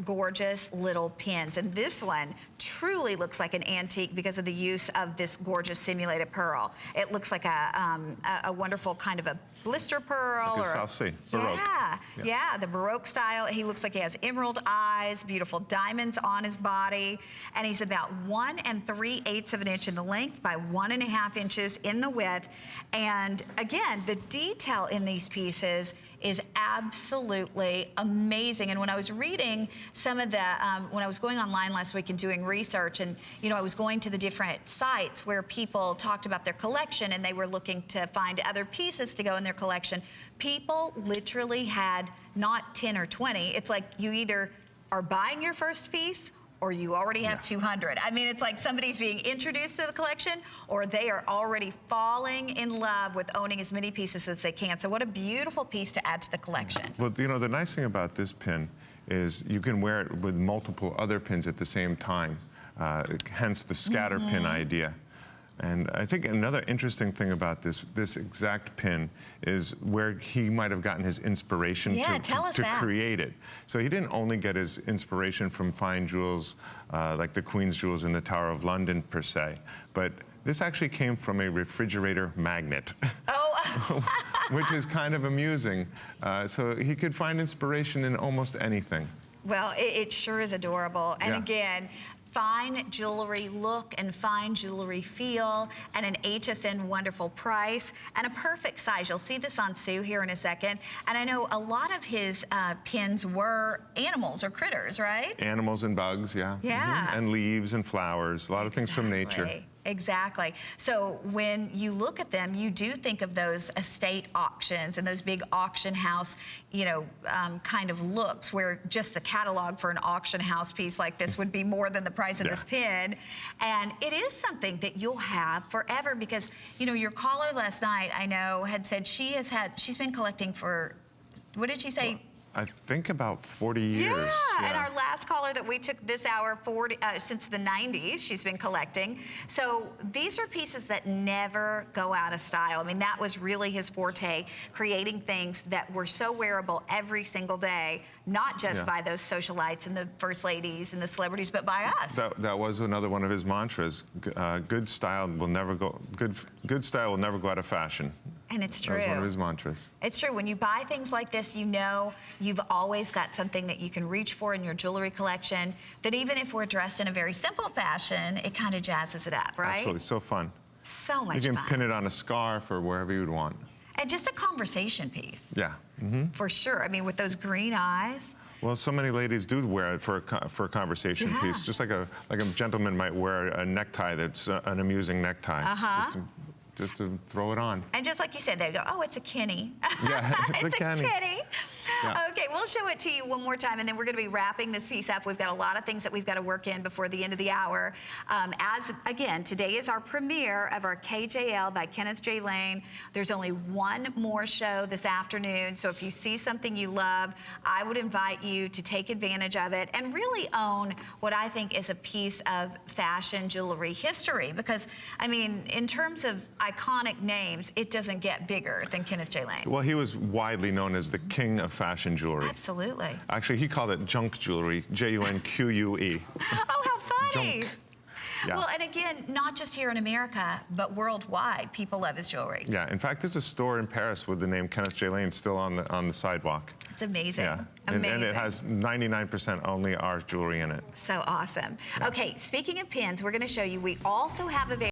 gorgeous little pins. And this one truly looks like an antique because of the use of this gorgeous simulated pearl. It looks like a wonderful kind of a blister pearl. Like a South Sea, Baroque. Yeah, the Baroque style. He looks like he has emerald eyes, beautiful diamonds on his body, and he's about 1 3/8 of an inch in the length by 1.5 inches in the width. And again, the detail in these pieces is absolutely amazing. And when I was reading some of the, when I was going online last week and doing research, and I was going to the different sites where people talked about their collection and they were looking to find other pieces to go in their collection, people literally had not 10 or 20. It's like you either are buying your first piece or you already have 200. I mean, it's like somebody's being introduced to the collection or they are already falling in love with owning as many pieces as they can. So what a beautiful piece to add to the collection. Well, the nice thing about this pin is you can wear it with multiple other pins at the same time, hence the scatter pin idea. And I think another interesting thing about this exact pin is where he might have gotten his inspiration to create it. So he didn't only get his inspiration from fine jewels like the Queen's jewels in the Tower of London per se, but this actually came from a refrigerator magnet. Oh. Which is kind of amusing. So he could find inspiration in almost anything. Well, it sure is adorable. And again, fine jewelry look and fine jewelry feel, and an HSN wonderful price, and a perfect size. You'll see this on Sue here in a second. And I know a lot of his pins were animals or critters, right? Animals and bugs, yeah. And leaves and flowers, a lot of things from nature. Exactly. So when you look at them, you do think of those estate auctions and those big auction house, kind of looks where just the catalog for an auction house piece like this would be more than the price of this pin. And it is something that you'll have forever because, your caller last night, I know, had said she's been collecting for, what did she say? Well, I think about 40 years. Yeah, and our last caller that we took this hour, since the 90s, she's been collecting. So these are pieces that never go out of style. I mean, that was really his forte, creating things that were so wearable every single day, not just by those socialites and the first ladies and the celebrities, but by us. That was another one of his mantras. Good style will never go out of fashion. And it's true. That was one of his mantras. It's true. When you buy things like this, you've always got something that you can reach for in your jewelry collection, that even if we're dressed in a very simple fashion, it kind of jazzes it up, right? Absolutely. So fun. So much fun. You can pin it on a scarf or wherever you'd want. And just a conversation piece. Yeah. For sure. I mean, with those green eyes. Well, so many ladies do wear it for a conversation piece, just like a gentleman might wear a necktie that's an amusing necktie. Just to throw it on. And just like you said, they go, oh, it's a Kenny. Yeah, it's a Kenny. Yeah. Okay, we'll show it to you one more time, and then we're going to be wrapping this piece up. We've got a lot of things that we've got to work in before the end of the hour. Again, today is our premiere of our KJL by Kenneth J. Lane. There's only one more show this afternoon, so if you see something you love, I would invite you to take advantage of it and really own what I think is a piece of fashion jewelry history. Because, I mean, in terms of iconic names, it doesn't get bigger than Kenneth J. Lane. Well, he was widely known as the king of fashion jewelry. Absolutely. Actually, he called it junk jewelry, Junque. Oh, how funny. Junk. Yeah. Well, and again, not just here in America, but worldwide, people love his jewelry. Yeah, in fact, there's a store in Paris with the name Kenneth J. Lane still on the sidewalk. It's amazing. Yeah, amazing. And it has 99% only our jewelry in it. So awesome. Okay, speaking of pins, we're going to show you, we also have available